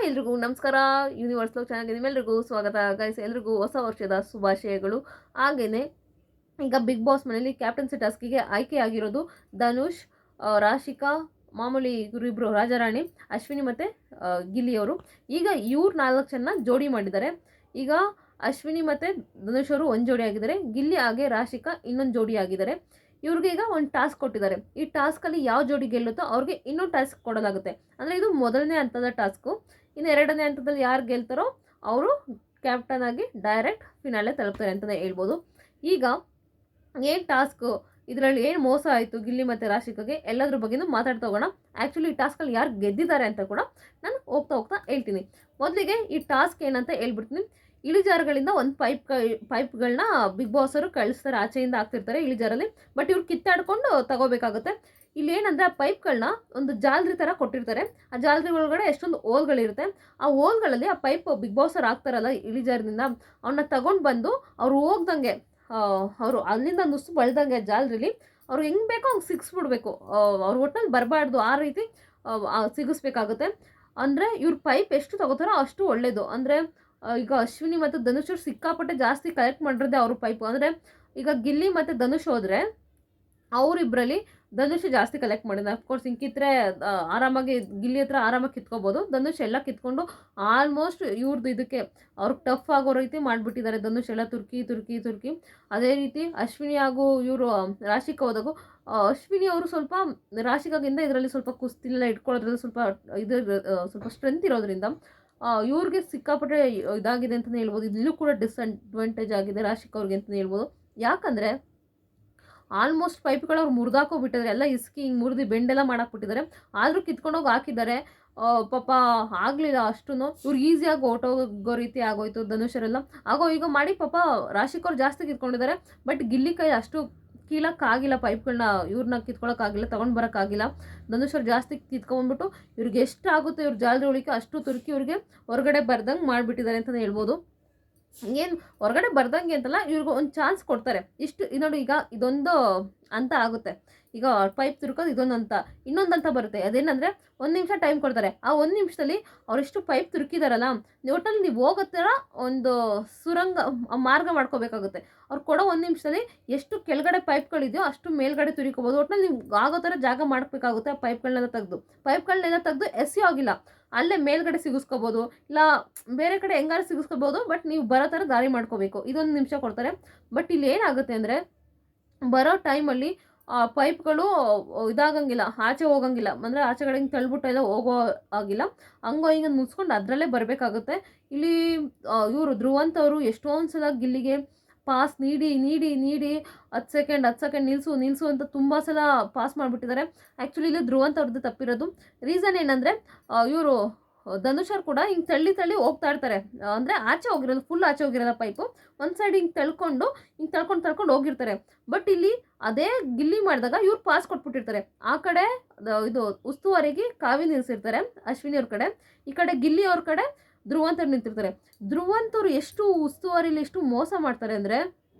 ಎಲ್ರಿಗೂ ನಮಸ್ಕಾರ. Universe love ಚಾನಲ್ಗೆ ನಿಮ್ಮೆಲ್ರಿಗೂ ಸ್ವಾಗತ ಗೈಸ್. ಎಲ್ರಿಗೂ ಹೊಸ ವರ್ಷದ ಶುಭಾಶಯಗಳು. ಹಾಗೆಯೇ ಈಗ ಬಿಗ್ ಬಾಸ್ ಮನೆಯಲ್ಲಿ ಕ್ಯಾಪ್ಟನ್ಸಿ ಟಾಸ್ಕಿಗೆ ಆಯ್ಕೆಯಾಗಿರೋದು ಧನುಷ್, ರಾಶಿಕಾ, ಮಾಮೂಲಿ ಇವರಿಬ್ಬರು ರಾಜಾರಾಣಿ, ಅಶ್ವಿನಿ ಮತ್ತು ಗಿಲ್ಲಿಯವರು. ಈಗ ಇವ್ರು 4 ಜನ ಜೋಡಿ ಮಾಡಿದ್ದಾರೆ. ಈಗ ಅಶ್ವಿನಿ ಮತ್ತು ಧನುಷ್ ಅವರು ಒಂದು ಜೋಡಿ ಆಗಿದ್ದಾರೆ, ಗಿಲ್ಲಿ ಹಾಗೆ ರಾಶಿಕಾ ಇನ್ನೊಂದು ಜೋಡಿ ಆಗಿದ್ದಾರೆ. ಇವ್ರಿಗೆ ಈಗ ಒಂದು ಟಾಸ್ಕ್ ಕೊಟ್ಟಿದ್ದಾರೆ. ಈ ಟಾಸ್ಕಲ್ಲಿ ಯಾವ ಜೋಡಿ ಗೆಲ್ಲುತ್ತೋ ಅವ್ರಿಗೆ ಇನ್ನೊಂದು ಟಾಸ್ಕ್ ಕೊಡಲಾಗುತ್ತೆ. ಅಂದರೆ ಇದು ಮೊದಲನೇ ಹಂತದ ಟಾಸ್ಕು. ಇನ್ನು 2ನೇ ಹಂತದಲ್ಲಿ ಯಾರು ಗೆಲ್ತಾರೋ ಅವರು ಕ್ಯಾಪ್ಟನ್ ಆಗಿ ಡೈರೆಕ್ಟ್ ಫಿನಾಲೆ ತಲುಪ್ತಾರೆ ಅಂತಲೇ ಹೇಳ್ಬೋದು. ಈಗ ಏನು ಟಾಸ್ಕು, ಇದರಲ್ಲಿ ಏನು ಮೋಸ ಆಯಿತು ಗಿಲ್ಲಿ ಮತ್ತು ರಾಶಿಕಾಗೆ, ಎಲ್ಲದ್ರ ಬಗ್ಗೆನೂ ಮಾತಾಡ್ತಾ ಹೋಗೋಣ. ಆ್ಯಕ್ಚುಲಿ ಈ ಟಾಸ್ಕಲ್ಲಿ ಯಾರು ಗೆದ್ದಿದ್ದಾರೆ ಅಂತ ಕೂಡ ನಾನು ಹೋಗ್ತಾ ಹೇಳ್ತೀನಿ. ಮೊದಲಿಗೆ ಈ ಟಾಸ್ಕ್ ಏನಂತ ಹೇಳ್ಬಿಡ್ತೀನಿ. ಇಳಿಜಾರುಗಳಿಂದ ಒಂದು ಪೈಪ್ಗಳನ್ನ ಬಿಗ್ ಬಾಸ್ ಅವರು ಕಳಿಸ್ತಾರೆ, ಆಚೆಯಿಂದ ಹಾಕ್ತಿರ್ತಾರೆ ಇಳಿಜಾರಲ್ಲಿ. ಬಟ್ ಇವ್ರು ಕಿತ್ತಾಡ್ಕೊಂಡು ತಗೋಬೇಕಾಗುತ್ತೆ. ಇಲ್ಲಿ ಏನಂದರೆ ಆ ಪೈಪ್ಗಳನ್ನ ಒಂದು ಜಾಲರಿ ಥರ ಕೊಟ್ಟಿರ್ತಾರೆ. ಆ ಜಾಲರಿ ಒಳಗಡೆ ಎಷ್ಟೊಂದು ಹೋಲ್ಗಳಿರುತ್ತೆ. ಆ ಹೋಲ್ಗಳಲ್ಲಿ ಆ ಪೈಪ್ ಬಿಗ್ ಬಾಸ್ ಅವ್ರು ಹಾಕ್ತಾರಲ್ಲ ಇಳಿಜಾರಿನಿಂದ, ಅವನ್ನ ತಗೊಂಡು ಬಂದು ಅವ್ರು ಹೋಗ್ದಂಗೆ, ಅವರು ಅಲ್ಲಿಂದ ನುಸ್ಸು ಬಳ್ದಂಗೆ ಜಾಲರಿಲಿ ಅವ್ರು ಹೆಂಗೆ ಬೇಕೋ ಹಂಗೆ ಸಿಗಿಸ್ಬಿಡ್ಬೇಕು. ಅವ್ರ ಒಟ್ಟಲ್ಲಿ ಬರಬಾರ್ದು, ಆ ರೀತಿ ಸಿಗಿಸ್ಬೇಕಾಗುತ್ತೆ. ಅಂದರೆ ಇವ್ರ ಪೈಪ್ ಎಷ್ಟು ತಗೋತಾರೋ ಅಷ್ಟು ಒಳ್ಳೆಯದು. ಅಂದರೆ ಈಗ ಅಶ್ವಿನಿ ಮತ್ತು ಧನುಷ್ ಸಿಕ್ಕಾಪಟ್ಟೆ ಜಾಸ್ತಿ ಕಲೆಕ್ಟ್ ಮಾಡಿರೋದೆ ಅವ್ರ ಪೈಪು. ಅಂದರೆ ಈಗ ಗಿಲ್ಲಿ ಮತ್ತು ಧನುಷ್ ಹೋದರೆ ಅವರಿಬ್ಬರಲ್ಲಿ ಧನುಷ್ ಜಾಸ್ತಿ ಕಲೆಕ್ಟ್ ಮಾಡಿದ. ಅಫ್ಕೋರ್ಸ್ ಹಿಂಗೆ ಕಿತ್ತರೆ ಆರಾಮಾಗಿ ಗಿಲ್ಲಿ ಹತ್ರ ಆರಾಮಾಗಿ ಕಿತ್ಕೋಬೋದು. ಧನುಷ್ ಎಲ್ಲ ಕಿತ್ಕೊಂಡು ಆಲ್ಮೋಸ್ಟ್ ಇವ್ರದ್ದು ಇದಕ್ಕೆ ಅವ್ರಿಗೆ ಟಫ್ ಆಗೋ ರೀತಿ ಮಾಡಿಬಿಟ್ಟಿದ್ದಾರೆ. ಧನುಷ್ ಎಲ್ಲ ತುರ್ಕಿ. ಅದೇ ರೀತಿ ಅಶ್ವಿನಿ ಹಾಗೂ ಇವರು ರಾಶಿಕಾ ಹೋದಾಗೂ ಅಶ್ವಿನಿ ಅವರು ಸ್ವಲ್ಪ ರಾಶಿಕಾಗಿಂದ ಇದರಲ್ಲಿ ಸ್ವಲ್ಪ ಕುಸ್ತಿನೆಲ್ಲ ಇಟ್ಕೊಳ್ಳೋದ್ರಲ್ಲಿ ಸ್ವಲ್ಪ ಸ್ಟ್ರೆಂತ್ ಇರೋದ್ರಿಂದ ಇವ್ರಿಗೆ ಸಿಕ್ಕಾಪಟ್ಟೆ ಇದಾಗಿದೆ ಅಂತಲೇ ಹೇಳ್ಬೋದು. ಇಲ್ಲೂ ಕೂಡ ಡಿಸ್ಅಡ್ವಾಂಟೇಜ್ ಆಗಿದೆ ರಾಶಿಕಾ ಅವ್ರಿಗೆ ಅಂತಲೇ ಹೇಳ್ಬೋದು. ಯಾಕಂದರೆ ಆಲ್ಮೋಸ್ಟ್ ಪೈಪ್ಗಳು ಅವ್ರು ಮುರಿದಾಕೋಬಿಟ್ಟಿದ್ದಾರೆ, ಎಲ್ಲ ಇಸ್ಕಿ ಹಿಂಗೆ ಮುರಿದು ಬೆಂಡೆಲ್ಲ ಮಾಡಾಕ್ಬಿಟ್ಟಿದ್ದಾರೆ. ಆದರೂ ಕಿತ್ಕೊಂಡೋಗಿ ಹಾಕಿದ್ದಾರೆ. ಪಾಪ ಆಗಲಿಲ್ಲ ಅಷ್ಟೂ. ಇವ್ರು ಈಸಿಯಾಗಿ ಹೊರ್ಟೋಗೋ ರೀತಿ ಆಗೋಯ್ತು ಧನುಷರೆಲ್ಲ. ಈಗ ಮಾಡಿ ಪಾಪ ರಾಶಿಕವ್ರು ಜಾಸ್ತಿ ಕಿತ್ಕೊಂಡಿದ್ದಾರೆ. ಬಟ್ ಗಿಲ್ಲಿ ಕೈ ಅಷ್ಟು ಕೀಳಕ್ಕಾಗಿಲ್ಲ, ಪೈಪ್ಗಳನ್ನ ಇವ್ರನ್ನ ಕಿತ್ಕೊಳ್ಳೋಕ್ಕಾಗಿಲ್ಲ, ತೊಗೊಂಡು ಬರೋಕ್ಕಾಗಿಲ್ಲ. ಧನುಷರು ಜಾಸ್ತಿ ಕಿತ್ಕೊಂಡ್ಬಿಟ್ಟು ಇವ್ರಿಗೆ ಎಷ್ಟು ಆಗುತ್ತೆ ಇವ್ರ ಜಾಲರಿ ಉಳಿಕೆ ಅಷ್ಟು ತುರ್ಕಿ ಇವ್ರಿಗೆ ಹೊರಗಡೆ ಬರ್ದಂಗೆ ಮಾಡಿಬಿಟ್ಟಿದ್ದಾರೆ ಅಂತಲೇ ಹೇಳ್ಬೋದು. ಏನು ಹೊರಗಡೆ ಬರ್ದಂಗೆ ಅಂತಲ್ಲ, ಇವ್ರಿಗೆ ಒಂದು ಚಾನ್ಸ್ ಕೊಡ್ತಾರೆ. ಇಷ್ಟು ನೋಡಿ, ಈಗ ಇದೊಂದು ಅಂತ ಆಗುತ್ತೆ. ಈಗ ಪೈಪ್ ತುರ್ಕೋದು ಇದೊಂದು ಅಂತ, ಇನ್ನೊಂದು ಅಂತ ಬರುತ್ತೆ. ಅದೇನಂದರೆ 1 ನಿಮಿಷ ಟೈಮ್ ಕೊಡ್ತಾರೆ. ಆ 1 ನಿಮಿಷದಲ್ಲಿ ಅವರೆಷ್ಟು ಪೈಪ್ ತುರುಕಿದಾರಲ್ಲ, ಒಟ್ಟಲ್ಲಿ ನೀವು ಹೋಗೋ ಥರ ಒಂದು ಮಾರ್ಗ ಮಾಡ್ಕೋಬೇಕಾಗುತ್ತೆ. ಅವ್ರು ಕೊಡೋ 1 ನಿಮಿಷದಲ್ಲಿ ಎಷ್ಟು ಕೆಳಗಡೆ ಪೈಪ್ಗಳಿದೆಯೋ ಅಷ್ಟು ಮೇಲ್ಗಡೆ ತುರಿಕೋಬೋದು. ಒಟ್ಟಲ್ಲಿ ನೀವು ಆಗೋ ಥರ ಜಾಗ ಮಾಡಬೇಕಾಗುತ್ತೆ. ಆ ಪೈಪ್ಗಳನ್ನೆಲ್ಲ ತೆಗೆದು ಎಸೆಯೋ ಆಗಿಲ್ಲ, ಅಲ್ಲೇ ಮೇಲ್ಗಡೆ ಸಿಗಿಸ್ಕೋಬೋದು, ಇಲ್ಲ ಬೇರೆ ಕಡೆ ಹೆಂಗಾರು ಸಿಗಿಸ್ಕೋಬೋದು. ಬಟ್ ನೀವು ಬರೋ ಥರ ದಾರಿ ಮಾಡ್ಕೋಬೇಕು. ಇದೊಂದು ನಿಮಿಷ ಕೊಡ್ತಾರೆ. ಬಟ್ ಇಲ್ಲಿ ಏನಾಗುತ್ತೆ ಅಂದರೆ ಬರೋ ಟೈಮಲ್ಲಿ ಪೈಪ್ಗಳು ಇದಾಗಂಗಿಲ್ಲ, ಆಚೆ ಹೋಗಂಗಿಲ್ಲ. ಅಂದರೆ ಆಚೆಗಡೆ ಹಿಂಗೆ ತಳ್ಬಿಟ್ಟು ಎಲ್ಲ ಹೋಗೋ ಆಗಿಲ್ಲ, ಹಂಗೋ ಹಿಂಗೆ ನುಸ್ಕೊಂಡು ಅದರಲ್ಲೇ ಬರಬೇಕಾಗುತ್ತೆ. ಇಲ್ಲಿ ಇವರು ಧ್ರುವಂತ್ ಅವರು ಎಷ್ಟೊಂದು ಸಲ ಗಿಲ್ಲಿಗೆ ಪಾಸ್ ನೀಡಿ 10 ಸೆಕೆಂಡ್ ನಿಲ್ಲಿಸು ಅಂತ ತುಂಬ ಸಲ ಪಾಸ್ ಮಾಡಿಬಿಟ್ಟಿದ್ದಾರೆ. ಆ್ಯಕ್ಚುಲಿ ಇಲ್ಲಿ ಧ್ರುವಂತ್ ಅವ್ರದ್ದು ತಪ್ಪಿರೋದು. ರೀಸನ್ ಏನಂದರೆ ಇವರು ಧನುಷರು ಕೂಡ ಹಿಂಗೆ ತಳ್ಳಿ ಹೋಗ್ತಾ ಇರ್ತಾರೆ. ಅಂದರೆ ಆಚೆ ಹೋಗಿರೋದು, ಫುಲ್ ಆಚೆ ಹೋಗಿರೋಲ್ಲ ಪೈಪು, ಒಂದು ಸೈಡ್ ಹಿಂಗೆ ತಳ್ಕೊಂಡು ಹೋಗಿರ್ತಾರೆ. ಬಟ್ ಇಲ್ಲಿ ಅದೇ ಗಿಲ್ಲಿ ಮಾಡಿದಾಗ ಇವ್ರು ಪಾಸ್ ಕೊಟ್ಬಿಟ್ಟಿರ್ತಾರೆ. ಆ ಕಡೆ ಇದು ಉಸ್ತುವಾರಿಗೆ ಕಾವಿ ನಿಲ್ಲಿಸಿರ್ತಾರೆ ಅಶ್ವಿನಿ ಅವ್ರ ಕಡೆ, ಈ ಕಡೆ ಗಿಲ್ಲಿ ಅವ್ರ ಕಡೆ ಧ್ರುವಂತರು ನಿಂತಿರ್ತಾರೆ. ಧ್ರುವಂತರು ಎಷ್ಟು ಉಸ್ತುವಾರಿಲಿ ಎಷ್ಟು ಮೋಸ ಮಾಡ್ತಾರೆ ಅಂದರೆ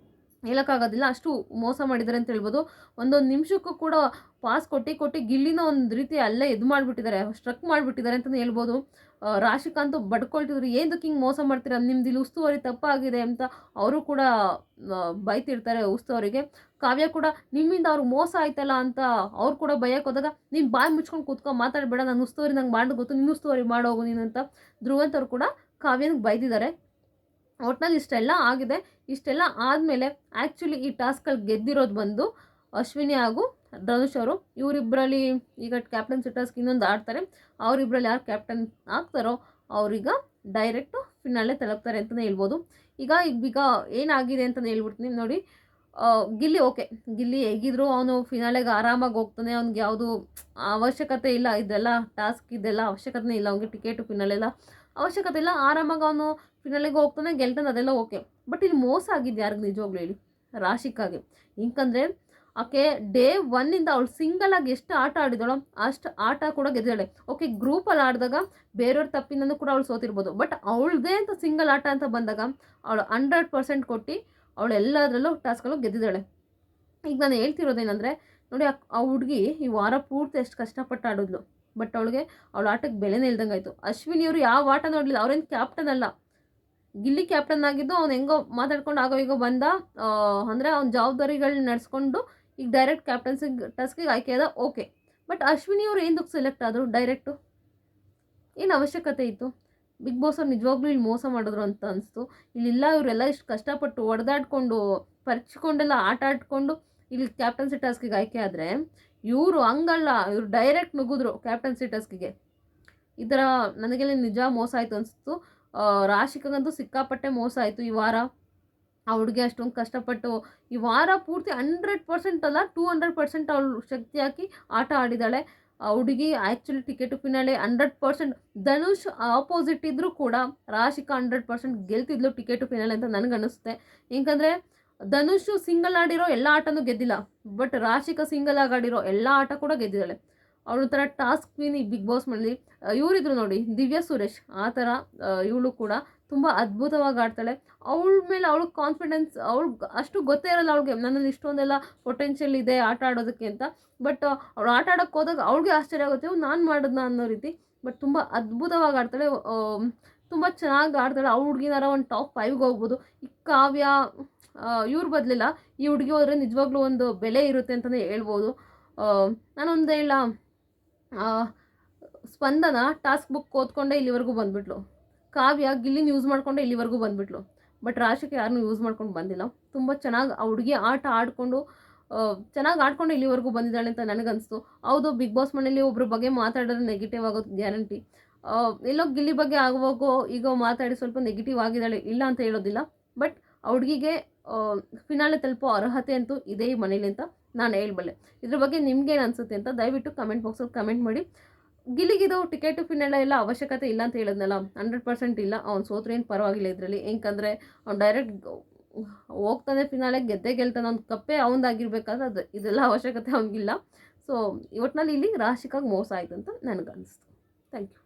ಹೇಳೋಕ್ಕಾಗೋದಿಲ್ಲ, ಅಷ್ಟು ಮೋಸ ಮಾಡಿದ್ದಾರೆ ಅಂತ ಹೇಳ್ಬೋದು. ಒಂದೊಂದು ನಿಮಿಷಕ್ಕೂ ಕೂಡ ಪಾಸ್ ಕೊಟ್ಟು ಗಿಲ್ಲಿನ ಒಂದು ರೀತಿ ಅಲ್ಲೇ ಇದು ಮಾಡಿಬಿಟ್ಟಿದ್ದಾರೆ, ಸ್ಟ್ರಕ್ ಮಾಡಿಬಿಟ್ಟಿದ್ದಾರೆ ಅಂತಲೇ ಹೇಳ್ಬೋದು. ರಾಶಿಕಾಂತ್ ಬಡ್ಕೊಳ್ತಿದ್ರು, ಏನಕ್ಕೆ ಹಿಂಗೆ ಮೋಸ ಮಾಡ್ತೀರಾ, ನಿಮ್ದು ಇಲ್ಲಿ ಉಸ್ತುವಾರಿ ತಪ್ಪಾಗಿದೆ ಅಂತ ಅವರು ಕೂಡ ಬೈತಿರ್ತಾರೆ ಉಸ್ತುವಾರಿಗೆ. ಕಾವ್ಯ ಕೂಡ ನಿಮ್ಮಿಂದ ಅವ್ರಿಗೆ ಮೋಸ ಆಯ್ತಲ್ಲ ಅಂತ ಅವ್ರು ಕೂಡ ಬೈಯಕ್ಕೆ ಹೋದಾಗ, ನೀನು ಬಾಯಿ ಮುಚ್ಕೊಂಡು ಕೂತ್ಕೊಂಡು ಮಾತಾಡಬೇಡ, ನಾನು ಉಸ್ತುವಾರಿ ನಂಗೆ ಮಾಡಿ ಗೊತ್ತು, ನಿನ್ನ ಉಸ್ತುವಾರಿ ಮಾಡೋಗು ನೀನು ಅಂತ ಧ್ರುವಂತ್ ಅವರು ಕೂಡ ಕಾವ್ಯನಿಗೆ ಬೈದಿದ್ದಾರೆ. ಒಟ್ನಲ್ಲಿ ಇಷ್ಟೆಲ್ಲ ಆಗಿದೆ. ಇಷ್ಟೆಲ್ಲ ಆದಮೇಲೆ ಆ್ಯಕ್ಚುಲಿ ಈ ಟಾಸ್ಕಲ್ಲಿ ಗೆದ್ದಿರೋದು ಬಂದು ಅಶ್ವಿನಿ ಹಾಗೂ ಧನುಷ್ ಅವರು. ಇವರಿಬ್ಬರಲ್ಲಿ ಈಗ ಕ್ಯಾಪ್ಟನ್ಸಿ ಟಾಸ್ಕ್ ಇನ್ನೊಂದು ಆಡ್ತಾರೆ. ಅವರಿಬ್ಬರಲ್ಲಿ ಯಾರು ಕ್ಯಾಪ್ಟನ್ ಆಗ್ತಾರೋ ಅವ್ರೀಗ ಡೈರೆಕ್ಟು ಫಿನಾಲೆ ತಲುಪ್ತಾರೆ ಅಂತಲೇ ಹೇಳ್ಬೋದು. ಈಗ ಏನಾಗಿದೆ ಅಂತಲೇ ಹೇಳ್ಬಿಡ್ತೀನಿ ನೋಡಿ. ಗಿಲ್ಲಿ ಹೇಗಿದ್ರು ಅವನು ಫಿನಾಲೆಗೆ ಆರಾಮಾಗಿ ಹೋಗ್ತಾನೆ. ಅವ್ನಿಗೆ ಯಾವುದು ಅವಶ್ಯಕತೆ ಇಲ್ಲ, ಇದೆಲ್ಲ ಟಾಸ್ಕ್ ಇದೆಲ್ಲ ಅವಶ್ಯಕತೆ ಇಲ್ಲ ಅವ್ನಿಗೆ. ಟಿಕೆಟು ಫಿನಾಲೆಲ್ಲ ಅವಶ್ಯಕತೆ ಇಲ್ಲ, ಆರಾಮಾಗಿ ಅವನು ಫಿನಾಲೆಗೆ ಹೋಗ್ತಾನೆ, ಗೆಲ್ತಾನೆ, ಅದೆಲ್ಲ ಓಕೆ. ಬಟ್ ಇಲ್ಲಿ ಮೋಸ ಆಗಿದ್ದು ಯಾರಿಗೆ ನಿಜವಾಗ್ಲೂ ಹೇಳಿ? ರಾಶಿಕಾಗೆ. ಯಾಕಂದರೆ ಆಕೆ ಡೇ 1 ಅವಳು ಸಿಂಗಲಾಗಿ ಎಷ್ಟು ಆಟ ಆಡಿದಳು ಅಷ್ಟು ಆಟ ಕೂಡ ಗೆದ್ದಿದ್ದಾಳೆ. ಓಕೆ, ಗ್ರೂಪಲ್ಲಿ ಆಡಿದಾಗ ಬೇರೆಯವ್ರ ತಪ್ಪಿನೂ ಕೂಡ ಅವಳು ಸೋತಿರ್ಬೋದು. ಬಟ್ ಅವಳದೇ ಅಂತ ಸಿಂಗಲ್ ಆಟ ಅಂತ ಬಂದಾಗ ಅವಳು 100% ಕೊಟ್ಟು ಅವಳು ಎಲ್ಲದರಲ್ಲೂ ಟಾಸ್ಕಲ್ಲೂ ಗೆದ್ದಿದ್ದಾಳೆ. ಈಗ ನಾನು ಹೇಳ್ತಿರೋದೇನೆಂದರೆ ನೋಡಿ, ಆ ಹುಡುಗಿ ಈ ವಾರ ಪೂರ್ತಿ ಎಷ್ಟು ಕಷ್ಟಪಟ್ಟು ಆಡಿದ್ಲು. ಬಟ್ ಅವಳ ಆಟಕ್ಕೆ ಬೆಲೆನೇ ಇಲ್ದಂಗೆ ಆಯಿತು. ಅಶ್ವಿನಿಯವರು ಯಾವ ಆಟ ನೋಡಲಿಲ್ಲ, ಅವ್ರೇನು ಕ್ಯಾಪ್ಟನ್ ಅಲ್ಲ, ಗಿಲ್ಲಿ ಕ್ಯಾಪ್ಟನ್ ಆಗಿದ್ದು ಅವ್ನು ಹೆಂಗೋ ಮಾತಾಡ್ಕೊಂಡು ಆಗೋ ಈಗ ಬಂದ, ಅಂದರೆ ಅವ್ನ ಜವಾಬ್ದಾರಿಗಳನ್ನ ನಡೆಸ್ಕೊಂಡು ಈಗ ಡೈರೆಕ್ಟ್ ಕ್ಯಾಪ್ಟನ್ಸಿ ಟಾಸ್ಕಿಗೆ ಆಯ್ಕೆ ಆದ, ಓಕೆ. ಬಟ್ ಅಶ್ವಿನಿಯವರು ಏನಕ್ಕೆ ಸೆಲೆಕ್ಟ್ ಆದರು ಡೈರೆಕ್ಟು? ಏನು ಅವಶ್ಯಕತೆ ಇತ್ತು? ಬಿಗ್ ಬಾಸ್ ಅವ್ರು ನಿಜವಾಗ್ಲೂ ಇಲ್ಲಿ ಮೋಸ ಮಾಡಿದ್ರು ಅಂತ ಅನಿಸ್ತು. ಇಲ್ಲೆಲ್ಲ ಇವರೆಲ್ಲ ಇಷ್ಟು ಕಷ್ಟಪಟ್ಟು ಹೊಡೆದಾಡ್ಕೊಂಡು ಪರಿಚ್ಕೊಂಡೆಲ್ಲ ಆಟ ಆಡ್ಕೊಂಡು ಇಲ್ಲಿ ಕ್ಯಾಪ್ಟನ್ಸಿ ಟಾಸ್ಕಿಗೆ ಆಯ್ಕೆ ಆದರೆ, ಇವರು ಹಂಗಲ್ಲ, ಇವರು ಡೈರೆಕ್ಟ್ ನುಗ್ಗಿದ್ರು ಕ್ಯಾಪ್ಟನ್ಸಿ ಟಾಸ್ಕಿಗೆ. ಈ ಥರ ನನಗೆಲ್ಲ ನಿಜ ಮೋಸ ಆಯಿತು ಅನಿಸ್ತು. ರಾಶಿಕಾಗಂತೂ ಸಿಕ್ಕಾಪಟ್ಟೆ ಮೋಸ ಆಯಿತು ಈ ವಾರ. ಆ ಹುಡುಗಿ ಅಷ್ಟೊಂದು ಕಷ್ಟಪಟ್ಟು ಈ ವಾರ ಪೂರ್ತಿ 100% ಅಲ್ಲ 200% ಅವಳು ಶಕ್ತಿ ಹಾಕಿ ಆಟ ಆಡಿದ್ದಾಳೆ. ಆ ಹುಡುಗಿ actually ticket finale 100%. Dhanush opposite ಇದ್ದರೂ ಕೂಡ ರಾಶಿಕಾ 100% ಗೆಲ್ತಿದ್ಲು ಟಿಕೆಟು ಫಿನಾಲೆ ಅಂತ ನನಗನ್ನಿಸುತ್ತೆ. ಏಕೆಂದರೆ ಧನುಷ್ ಸಿಂಗಲ್ ಆಡಿರೋ ಎಲ್ಲ ಆಟನೂ ಗೆದ್ದಿಲ್ಲ, ಬಟ್ ರಾಶಿಕಾ ಸಿಂಗಲ್ ಆಗಿ ಆಡಿರೋ ಎಲ್ಲ ಆಟ ಕೂಡ ಗೆದ್ದಿದ್ದಾಳೆ. ಅವಳು ಥರ ಟಾಸ್ಕ್ ಕ್ವೀನ್ ಈ ಬಿಗ್ ಬಾಸ್ ಮನೇಲಿ ಇವರಿದ್ರು ನೋಡಿ, ದಿವ್ಯಾ ಸುರೇಶ್, ಆ ಥರ ಇವಳು ಕೂಡ ತುಂಬ ಅದ್ಭುತವಾಗಿ ಆಡ್ತಾಳೆ. ಅವಳ ಮೇಲೆ ಅವಳಿಗೆ ಕಾನ್ಫಿಡೆನ್ಸ್, ಅವಳಿಗೆ ಅಷ್ಟು ಗೊತ್ತೇ ಇರಲ್ಲ ಅವಳಿಗೆ ನನ್ನಲ್ಲಿ ಇಷ್ಟೊಂದೆಲ್ಲ ಪೊಟೆನ್ಷಿಯಲ್ ಇದೆ ಆಟ ಆಡೋದಕ್ಕೆ ಅಂತ. ಬಟ್ ಅವಳು ಆಟ ಆಡೋಕ್ಕೆ ಹೋದಾಗ ಅವಳಿಗೆ ಆಶ್ಚರ್ಯ ಆಗುತ್ತೆ, ನಾನು ಮಾಡಿದ್ನ ಅನ್ನೋ ರೀತಿ. ಬಟ್ ತುಂಬ ಅದ್ಭುತವಾಗಿ ಆಡ್ತಾಳೆ, ತುಂಬ ಚೆನ್ನಾಗಿ ಆಡ್ತಾಳೆ. ಆ ಹುಡುಗಿನಾರ ಒಂದು ಟಾಪ್ 5ಗೆ ಹೋಗ್ಬೋದು. ಈ ಕಾವ್ಯ ಇವ್ರ ಬದಲಿಲ್ಲ, ಈ ಹುಡುಗಿ ಹೋದರೆ ನಿಜವಾಗ್ಲೂ ಒಂದು ಬೆಲೆ ಇರುತ್ತೆ ಅಂತಲೇ ಹೇಳ್ಬೋದು. ನಾನೊಂದು ಹೇಳ, ಸ್ಪಂದನ ಟಾಸ್ಕ್ ಬುಕ್ ಓದ್ಕೊಂಡೆ ಇಲ್ಲಿವರೆಗೂ ಬಂದುಬಿಟ್ಲು. ಕಾವ್ಯ ಗಿಲ್ಲಿನ ಯೂಸ್ ಮಾಡಿಕೊಂಡೆ ಇಲ್ಲಿವರೆಗೂ ಬಂದುಬಿಟ್ಲು. ಬಟ್ ರಾಶಿಗೆ ಯಾರನ್ನೂ ಯೂಸ್ ಮಾಡ್ಕೊಂಡು ಬಂದಿಲ್ಲ. ತುಂಬ ಚೆನ್ನಾಗಿ ಆ ಹುಡುಗಿ ಆಟ ಆಡಿಕೊಂಡು ಚೆನ್ನಾಗಿ ಆಡ್ಕೊಂಡು ಇಲ್ಲಿವರೆಗೂ ಬಂದಿದ್ದಾಳೆ ಅಂತ ನನಗನ್ನಿಸ್ತು. ಹೌದು, ಬಿಗ್ ಬಾಸ್ ಮನೇಲಿ ಒಬ್ಬರ ಬಗ್ಗೆ ಮಾತಾಡಿದ್ರೆ ನೆಗೆಟಿವ್ ಆಗೋದು ಗ್ಯಾರಂಟಿ. ಎಲ್ಲೋ ಗಿಲ್ಲಿ ಬಗ್ಗೆ ಆಗುವಾಗೋ ಈಗ ಮಾತಾಡಿ ಸ್ವಲ್ಪ ನೆಗೆಟಿವ್ ಆಗಿದ್ದಾಳೆ, ಇಲ್ಲ ಅಂತ ಹೇಳೋದಿಲ್ಲ. ಬಟ್ ಆ ಹುಡುಗಿಗೆ ಫಿನಾಲೆ ತಲುಪೋ ಅರ್ಹತೆ ಅಂತೂ ಇದೆ ಈ ಮನೇಲಿ ಅಂತ ನಾನು ಹೇಳಬಲ್ಲೆ. ಇದ್ರ ಬಗ್ಗೆ ನಿಮ್ಗೇನು ಅನಿಸುತ್ತೆ ಅಂತ ದಯವಿಟ್ಟು ಕಮೆಂಟ್ ಬಾಕ್ಸಲ್ಲಿ ಕಮೆಂಟ್ ಮಾಡಿ. ಗಿಲ್ಲಿಗಿದು ಟಿಕೆಟು ಫಿನಾಲೆ ಎಲ್ಲ ಅವಶ್ಯಕತೆ ಇಲ್ಲ ಅಂತ ಹೇಳಿದ್ನಲ್ಲ, 100% ಇಲ್ಲ. ಅವ್ನು ಸೋತ್ರೇನು ಪರವಾಗಿಲ್ಲ ಇದರಲ್ಲಿ. ಏಕೆಂದರೆ ಅವ್ನು ಡೈರೆಕ್ಟ್ ಹೋಗ್ತಾನೆ ಫಿನಾಲೆಗೆ, ಗೆದ್ದೇ ಗೆಲ್ತಾನೆ, ಅವ್ನು ಕಪ್ಪೆ ಅವನದಾಗಿರ್ಬೇಕಾದ್ರೆ ಅದು ಇದೆಲ್ಲ ಅವಶ್ಯಕತೆ ಅವ್ನಿಗಿಲ್ಲ. ಸೊ ಒಟ್ಟಿನಲ್ಲಿ ಇಲ್ಲಿ ರಾಶಿಕಾಗಿ ಮೋಸ ಆಯಿತು ಅಂತ ನನಗನ್ನಿಸ್ತು. Thank you.